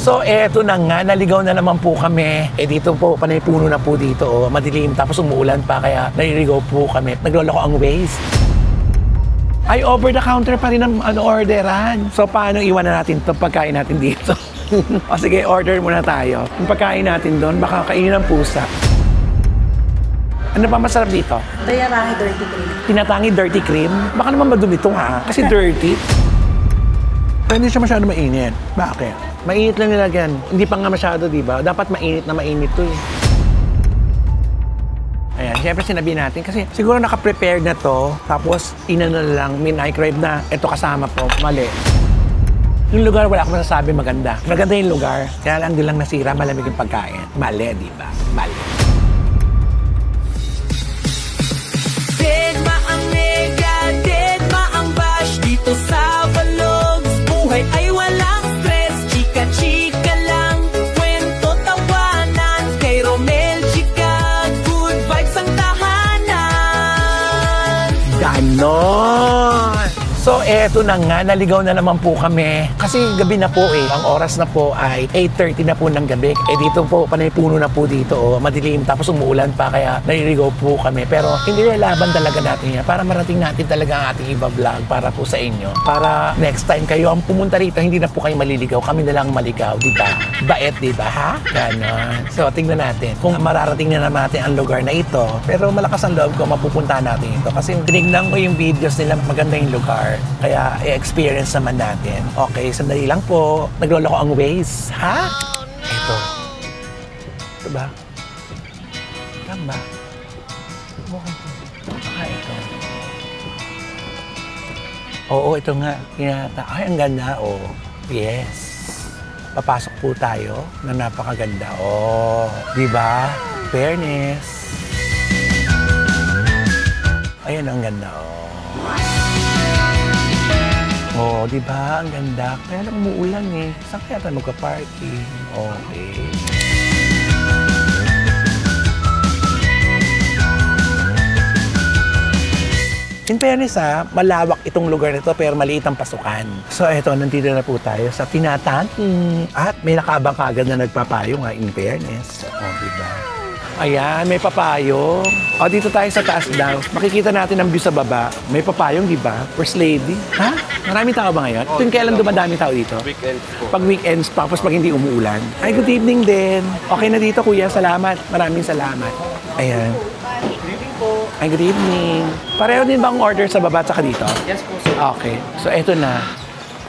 So, eto na nga, naligaw na naman po kami. Dito po, panay puno na po dito. Madilim, tapos umuulan pa, kaya naliligaw po kami. Nagloloko ang Waze. Ay, over the counter pa rin ang orderan. So, paano iwan na natin itong pagkain natin dito? O sige, order muna tayo. Yung pagkain natin doon, baka kainin ng pusa. Ano ba masarap dito? Tayarangi dirty cream. Tinatangi dirty cream? Baka naman madumi ito ha, kasi dirty. Pero hindi siya masyado mainit. Bakit? Mainit lang nilagyan. Hindi pa nga masyado, di ba? Dapat mainit na mainit to eh. Ayan, siyempre sinabi natin kasi siguro naka-prepared na to, tapos inano lang, microwave na, ito kasama po, mali. Yung lugar, wala akong masasabi maganda. Maganda yung lugar, kaya lang din lang nasira, malamig yung pagkain. Mali, di ba? Mali. Dead ma ang nega, dead ma ang bash, dito sa Vlogs, buhay ay walang stress, chika-chika lang, kwento tawanan, kay Romel Chika, good vibes ang tahanan. Ganon! So, eto na nga, naligaw na naman po kami. Kasi gabi na po eh. Ang oras na po ay 8:30 na po ng gabi. Dito po, panay puno na po dito. Madilim, tapos umuulan pa, kaya naliligaw po kami. Pero hindi laban talaga natin yan para marating natin talaga ang ating iba-vlog para po sa inyo. Para next time kayo ang pumunta rito, hindi na po kayo maliligaw. Kami na lang maligaw, di ba? Bait, di ba, ha? Ganon. So, tingnan natin kung mararating na naman natin ang lugar na ito. Pero malakas ang loob ko, mapupuntahan natin ito. Kasi tinignan ko yung videos nila, maganda yung lugar. Kaya i-experience naman natin. Okay, sandali lang po. Nagloloko ang Waze. Ha? Ito. Ito ba? Tama. Mukhang ito. Ito. Oo, ito nga. Kinata. Ay, ang ganda. Oh. Yes. Papasok po tayo na napakaganda. Oh. Diba? Fairness. Ayan, ang ganda. Oh. Oh, di ba? Ang ganda. Kaya lang umuulan eh. Saan kaya tayo magka-parking? Okay. In fairness malawak itong lugar nito pero maliit ang pasukan. So eto, nandito na po tayo sa Tinatangi. At may nakaabang kagad na nagpapayo nga in fairness. Oh, di ba? Ayan, may papayong. O, dito tayo sa taas daw. Makikita natin ang view sa baba. May papayong, di ba? First lady. Ha? Maraming tao ba ngayon? Tuwing kailan dumadami tao dito? Weekends po. Pag weekends pa, tapos pag hindi umuulan. Ay, good evening din. Okay na dito, kuya. Salamat. Maraming salamat. Ayan. Good evening po. Ay, good evening. Pareho din ba ang order sa baba at saka dito? Yes po, sir. Okay. So, eto na.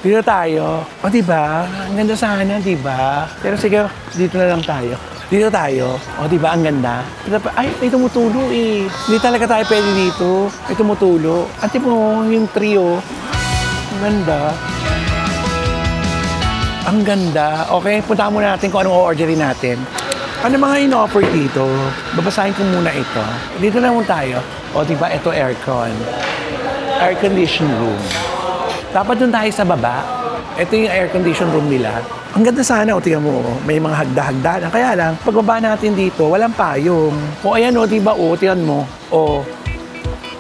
Dito tayo. O, di ba? Ang ganda sana, di ba? Pero sige, dito na lang tayo. Dito tayo. O, di ba? Ang ganda. Ay, may tumutulo eh. Hindi talaga tayo pwede dito. May tumutulo. Ate mo, yung trio. Ang ganda. Ang ganda. Okay, puntahan muna natin kung anong o-orderin natin. Ano mga in-offer dito? Babasahin ko muna ito. Dito na muna tayo. O, di ba? Ito aircon. Air condition room. Dapat dun tayo sa baba. Ito yung air condition room nila. Ang ganda sana, o tingnan mo, may mga hagda-hagda. Kaya lang, pagbaba natin dito, walang payong. O ayan o, diba o, tingnan mo. O,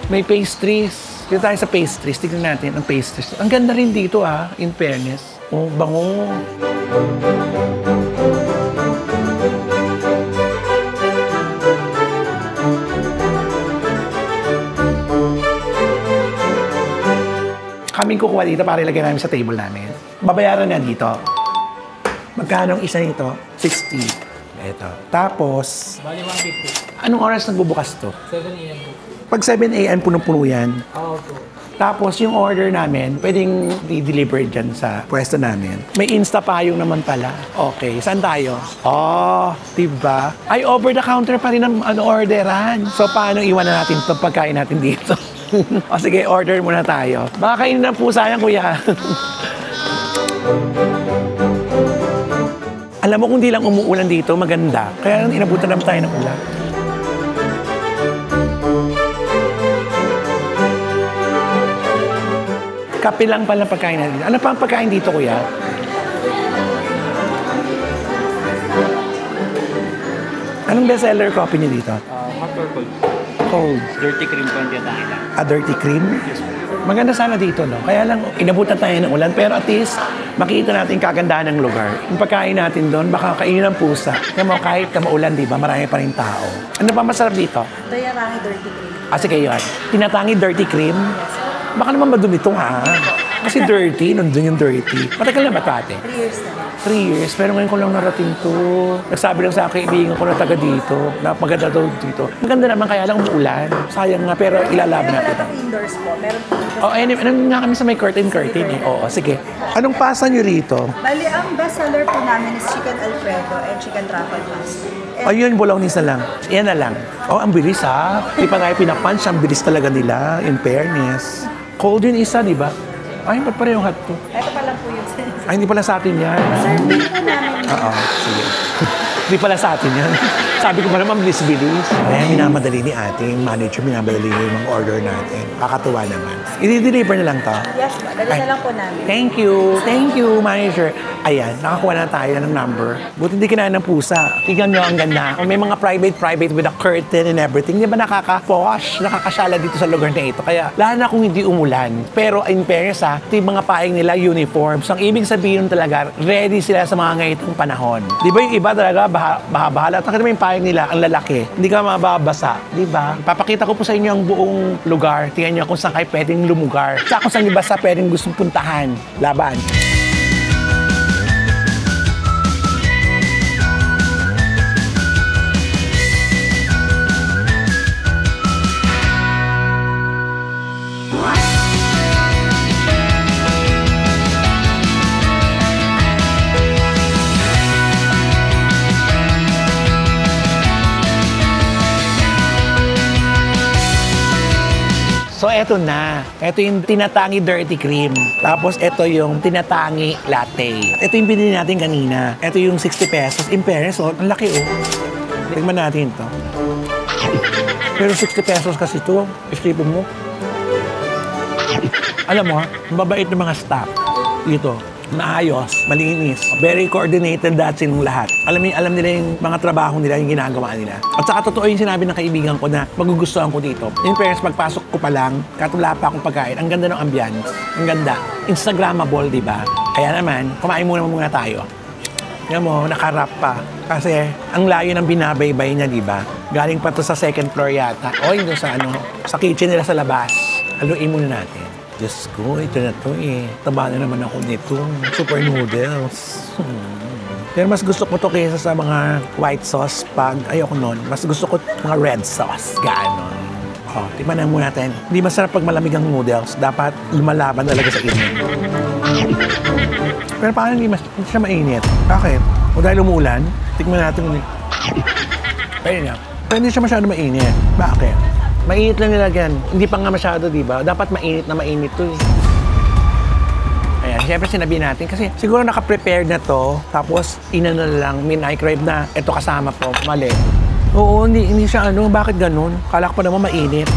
may pastries. Dito tayo sa pastries. Tingnan natin ang pastries. Ang ganda rin dito in fairness. O, bango. Kaming kukuha dito para ilagay namin sa table namin. Babayaran na dito. Magkano ang isa nito? 60. Ito. Tapos, Bali 150. anong oras nagbubukas to? 7 a.m. po. Pag 7 a.m. puno-puno yan. Oo po. Tapos yung order namin, pwedeng i-deliver dyan sa pwesto namin. May Insta-payong naman pala. Okay, saan tayo? Oh, diba? Ay, over the counter pa rin ang orderan. So, paano iwan na natin itong pagkain natin dito? O sige, order muna tayo. Baka kainin ng pusa yan, kuya. Alam mo, kung di lang umuulan dito, maganda. Kaya inabutan naman tayo ng ulan. Kape lang pala pagkain natin. Ano pa ang pagkain dito, kuya? Anong bestseller coffee niyo dito? Hot or cold? Cold. Dirty cream po ang tinatangin lang. A dirty cream? Maganda sana dito, no? Kaya lang, inabutan tayo ng ulan. Pero at least, makikita natin kagandahan ng lugar. Yung pagkain natin doon, baka kainin ng pusa. Kaya mo, kahit ka maulan, di ba? Marami pa rin tao. Ano pa masarap dito? Tayarangi dirty cream. Sige yun. Tinatangi dirty cream? Baka naman madumi ito, ha? Kasi dirty, nandun yung dirty. Matagal na ba ito, ate? 3 years na. 3 years, pero ngayon ko lang narating to. Nagsabi lang sa akin, kaibigan ko na taga dito, na maganda daw dito. Maganda naman, kaya lang umuulan. Sayang nga, pero ilalaban natin. Meron indoors po. Meron po. Oh, ano nga kami sa may curtain eh. Oo, sige. Anong pasta nyo rito? Bali, ang best seller po namin is chicken alfredo and chicken truffle pasta. Ayun, bolognese na lang. Yan na lang. Oh, ang bilis ha. Di pa tayo pinapunch, ang bilis talaga nila, in fairness. Cold yun isa, di ba? Ay, ba't parehong hot to? Ito pa lang po yung Ay, hindi pala sa atin yan. serving po namin. Oo, sige. Hindi pala sa atin yan. Sabi ko pa naman, bilis-bilis. Kaya minamadali ni ating manager, minamadali yung mga order natin. Kakatuwa naman. I-deliver na lang to. Yes po. Dali na lang po namin. Thank you, manager. Ayan, nakakuha na tayo ng number. Buti hindi kinain ng pusa. Tignan nyo, ang ganda. May mga private with a curtain and everything. Di ba nakaka-posh, nakakasyala dito sa lugar na ito. Kaya, lalo na kung hindi umulan. Pero in fairness ito yung mga paing nila, uniform. So, ang ibig sabihin talaga, ready sila sa mga ngayong panahon. Di ba yung iba talaga, bahala. At yung paing nila, ang lalaki. Hindi ka mababasa. Di ba? Papakita ko po sa inyo ang buong lugar. Tingnan nyo kung saan kayo pwedeng lumugar. Sa kung saan nyo basta pwedeng gustong puntahan. Laban. So, eto na. Ito yung tinatangi dirty cream. Tapos, ito yung tinatangi latte. Ito yung binili natin kanina. Ito yung 60 pesos. In fairness, oh, ang laki, oh. Tingnan natin to. Pero 60 pesos kasi ito. Isipin mo. Alam mo, mabait ng mga staff dito. Maayos, malinis, very coordinated dati silang lahat. Alam nila yung mga trabaho nila, yung ginagawa nila. At saka totoo yung sinabi ng kaibigan ko na magugustuhan ko dito. In fairness, pagpasok ko pa lang, katula pa akong pagkain, ang ganda ng ambience. Ang ganda. Instagrammable, di ba? Kaya naman, kumain muna tayo. Yan mo, nakarap pa. Kasi ang layo ng binabaybay niya, di ba? Galing pa to sa second floor yata. O yun sa sa kitchen nila sa labas. Haluin muna natin. Diyos ko, ito na to eh. Taba na naman ako nito. Super noodles. Pero mas gusto ko to kaysa sa mga white sauce pag ayoko nun. Mas gusto ko mga red sauce. Ganon. O, tikman na muna natin. Hindi masarap pag malamig ang noodles. Dapat lumalaban talaga sa init. Pero paano hindi siya mainit? Bakit? O dahil umulan, tikman natin ulit. Ayun nga. Pero hindi siya masyado mainit. Bakit? Mainit lang nilagyan. Hindi pa nga masyado, di ba? Dapat mainit na mainit to eh. Ayan, siyempre sinabi natin. Kasi siguro naka-prepared na to. Tapos, inano na lang, microwave na. Ito kasama po. Mali. Oo, hindi siya bakit ganun? Kala ko pa naman mainit.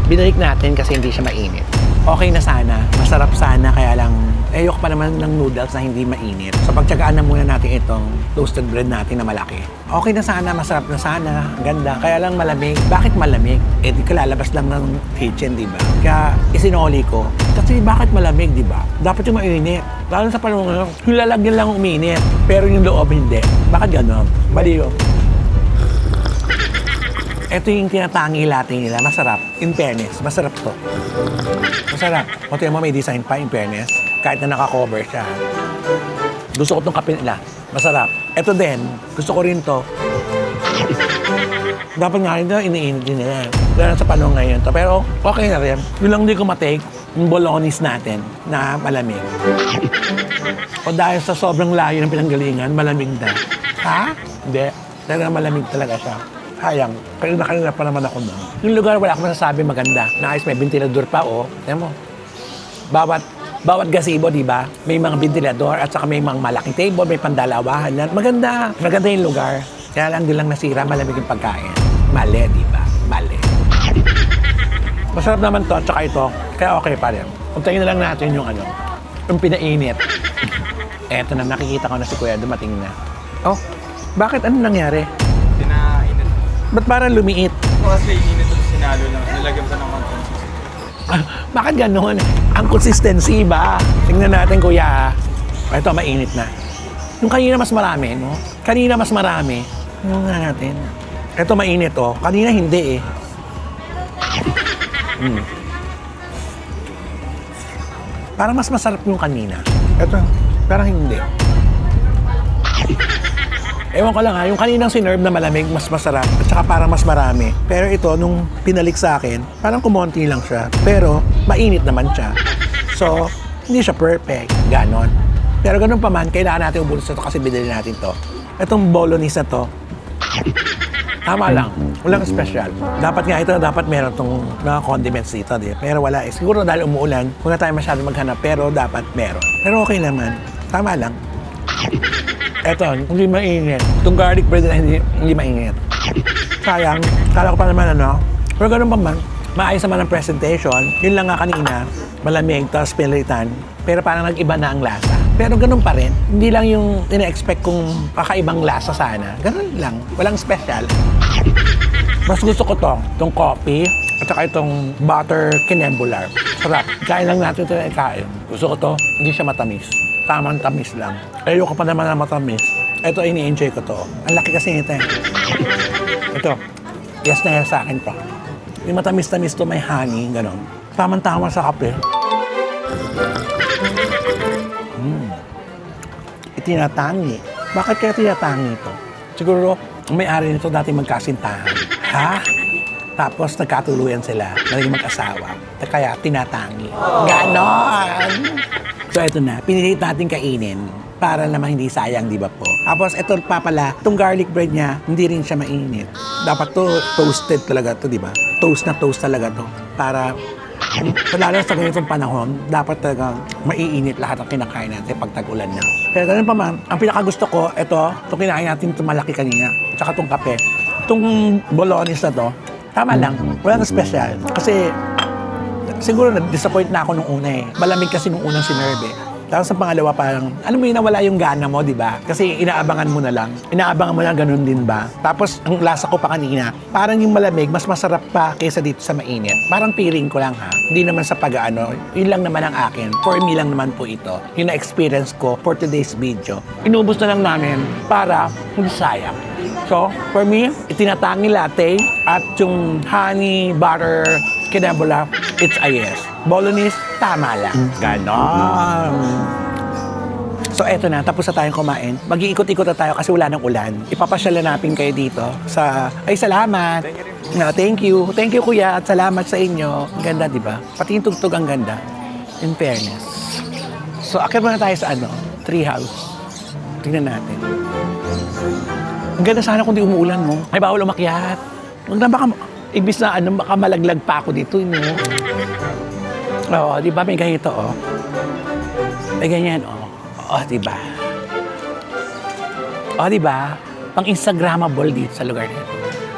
Binalik natin kasi hindi siya mainit. Okay na sana. Masarap sana. Kaya lang, ayoko pa naman ng noodles na hindi mainit. So, pagtsagaan na muna natin itong toasted bread natin na malaki. Okay na sana, masarap na sana, ganda. Kaya lang malamig. Bakit malamig? Eh, di ka lalabas lang ng kitchen, di ba? Kaya isinoli ko. Kasi bakit malamig, di ba? Dapat yung mainit. Lalo sa panahon ngayon, yung lalagyan lang uminit, pero yung loob hindi. Bakit gano'n? Mali yun. Ito yung tinatangi latte nila. Masarap. In fairness, masarap to. Masarap. O tingnan mo, may design pa, in fairness. Kahit na naka-cover siya. Gusto ko itong kape nila. Masarap. Ito din. Gusto ko rin to. Dapat nga rin ito, iniinit din nila. Lalo sa panahon ngayon to. Pero okay na rin. Yun lang hindi ko matake, yung bolognese natin na malamig. O dahil sa sobrang layo ng pinanggalingan, malamig na. Ha? Hindi. Talaga malamig talaga siya. Sayang. Kanina pa naman ako doon. Yung lugar, wala akong masasabi maganda. Naayos, may ventilador pa, oh. Tignan mo. Bawat bawat gazebo, di ba? May mga ventilador at saka may mga malaking table, may pandalawahan. Maganda. Maganda yung lugar. Kaya lang di lang nasira, malamig yung pagkain. Mali, di ba? Mali. Masarap naman to at saka ito. Kaya okay pa rin. Puntayin na lang natin yung yung pinainit. Eto na, nakikita ko na si Kuya, dumating na. Oh, bakit? Ano nangyari? Pinainit. Ba't parang lumiit? Kasi init at sinalo lang. Nilagyan pa ng consistency. Bakit ganun? Ang consistency ba? Tingnan natin, Kuya. Ito, mainit na. Yung kanina mas marami, no? Kanina mas marami. Tingnan nga natin. Ito mainit, oh. Kanina hindi, eh. Parang mas masarap yung kanina. Ito, parang hindi. Ewan ko lang ha, yung kaninang sinerve na malamig, mas masarap at saka parang mas marami. Pero ito, nung pinalik sa akin, parang kumonti lang siya. Pero, mainit naman siya. So, hindi siya perfect. Ganon. Pero ganun pa man, kailangan natin ubusin ito kasi binili natin to. Itong bolognese na to, tama lang. Walang special. Dapat nga ito, dapat meron itong mga condiments dito. Pero wala eh. Siguro dahil umuulan, huwag na tayo masyado maghanap. Pero dapat meron. Pero okay naman. Tama lang. Eto, hindi mainit. Itong garlic bread na hindi mainit. Sayang. Kala ko pa naman Pero ganun pa man, maayos naman ang presentation. Yun lang nga kanina, malamig, tapos pilitan. Pero parang nag-iba na ang lasa. Pero ganun pa rin. Hindi lang yung ina-expect kong kakaibang lasa sana. Ganun lang. Walang special. Mas gusto ko itong coffee at saka itong butter kinembular. Sarap. Kain lang natin ito na ikain. Gusto ko to, hindi siya matamis. Tamang tamis lang. Ayoko pa naman na matamis. Ito, ini-enjoy ko to. Ang laki kasi nito eh. Ito, yes na yes sa akin to. Yung matamis-tamis to, may honey, gano'n. Tamang-tama sa kape. Itinatangi. Bakit kaya tinatangi ito? Siguro, ang may-ari nito dati magkasintahan. Ha? Tapos nagkatuluyan sila, naging mag-asawa. Kaya tinatangi. Ganon! So ito na, pinilit natin kainin para naman hindi sayang, di ba po? Tapos ito pa pala, itong garlic bread niya, hindi rin siya mainit. Dapat to toasted talaga to, di ba? Toast na toast talaga to. Para, lalo sa ganitong panahon, dapat talaga maiinit lahat ang kinakain natin pag tag-ulan na. Pero ganun pa man, ang pinakagusto ko, itong kinain natin itong malaki kanina, tsaka itong kape. Itong bolognese na to, tama lang, walang special. Kasi, siguro na-disappoint na ako nung una eh. Malamig kasi nung unang sinerve eh. Tapos sa pangalawa parang, ano mo yun, nawala yung gana mo, di ba? Kasi inaabangan mo na lang. Inaabangan mo lang, ganun din ba? Tapos ang lasa ko pa kanina, parang yung malamig, mas masarap pa kaysa dito sa mainit. Parang feeling ko lang ha. Hindi naman sa pag-ano, yun lang naman ang akin. For me lang naman po ito. Yung na-experience ko for today's video. Inubos na lang namin para hindi sayang. So, for me, itinatangi latte at yung honey butter kinebula, it's a yes. Bolognese, tama lang. Ganon. So, eto na. Tapos na tayong kumain. Mag-iikot-ikot na tayo kasi wala nang ulan. Ipapasyala natin kayo dito sa... Ay, salamat. No, thank you. Thank you, Kuya. At salamat sa inyo. Ang ganda, di ba? Pati yung tugtog ang ganda. In fairness. So, akit muna tayo sa tree house. Tingnan natin. Ang ganda sana kung di umuulan, mo. Ay, bawal umakyat. Huwag na baka... Ibis na baka malaglag pa ako dito, no? Oo, di ba? May ganito, oh. May ganyan, oh. Oh, di ba? Oh, di ba? Pang-Instagrammable dito sa lugar nito.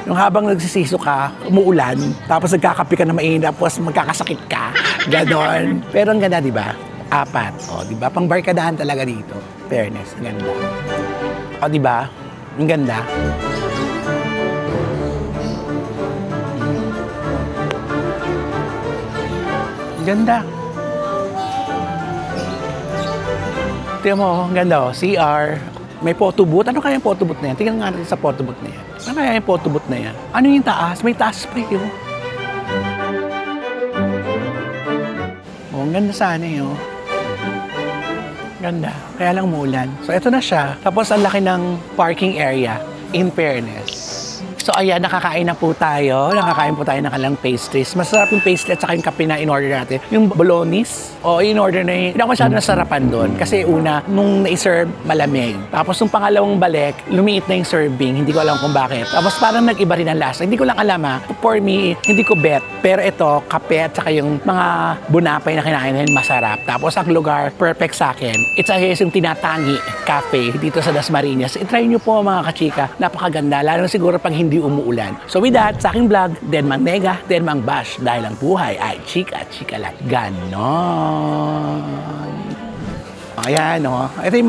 Yung habang nagsisiso ka, umuulan, tapos nagkakape ka na mainit, tapos magkakasakit ka. Ganon. Pero ang ganda, di ba? 4. Oh, di ba? Pang-barkadahan talaga dito. Fairness, ang ganda. Oh, di ba? Ang ganda. Ganda. Tingnan mo, ganda oh. CR. May photo booth. Ano kaya yung photo booth na yan? Tingnan nga natin sa photo booth na yan. Ano kaya yung photo booth na yan? Ano yung taas? May taas pa yun. Oh, ang ganda sana yun. Ganda. Kaya lang umulan. So, ito na siya. Tapos, ang laki ng parking area. In fairness. So ayan, nakakain na po tayo. Nakakain po tayo ng kalang pastries. Masarap yung pastry at saka yung kape na in-order natin. Yung bolognese, in-order na yun. Hindi ako masyado nasarapan doon. Kasi una, nung na-serve, malamig. Tapos nung pangalawang balik, lumiit na yung serving. Hindi ko alam kung bakit. Tapos parang nag-iba rin ang lasa. Hindi ko lang alam For me, hindi ko bet. Pero ito, kape at saka yung mga bunapay na kinain natin, masarap. Tapos ang lugar, perfect sa akin. It's yung Tinatangi Cafe dito sa Dasmariñas. I-try nyo po mga kachika. Napakaganda. Lalo siguro pag hindi umuulan. So with that, sa aking vlog, Denmang Nega, Denmang Bash. Dahil ang buhay ay chika lang. Ganon. Ayan, no? Ito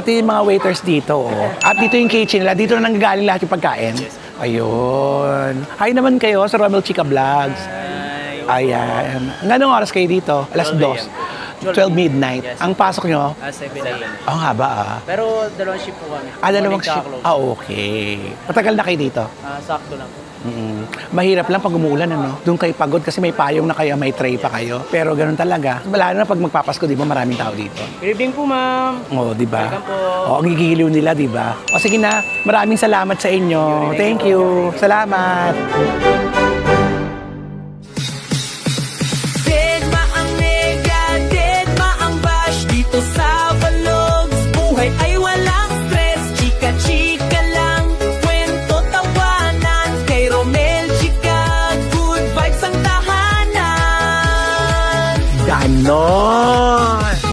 yung mga waiters dito, oh. At dito yung kitchen nila. Dito na nanggagaling lahat yung pagkain. Ayun. Hi naman kayo sa Romel Chika Vlogs. Ayan. Anong oras kayo dito? Alas 2. 12 midnight. Yes. Ang pasok nyo? 7. Ang haba Pero dalawang shift po kami. dalawang Morning tsaka shift. close. Okay. Matagal na kayo dito? Sakto lang po. Mahirap lang pag umuulan, ano? Doon kayo pagod kasi may payong na kayo, may tray pa kayo. Pero ganun talaga. Lalo na pag magpapasko, di ba, maraming tao dito. Good evening po, ma'am. Oo, di ba? Welcome po. Oo, ang gigiliw nila, di ba? O sige na, maraming salamat sa inyo. Thank you. Salamat. Dedma ang nega, dedma ang bash. Dito sa Vlogs, buhay ay walang stress. Chika-chika lang, kwento tawanan. Kay Romel Chika, good vibes ang tahanan. Ganon.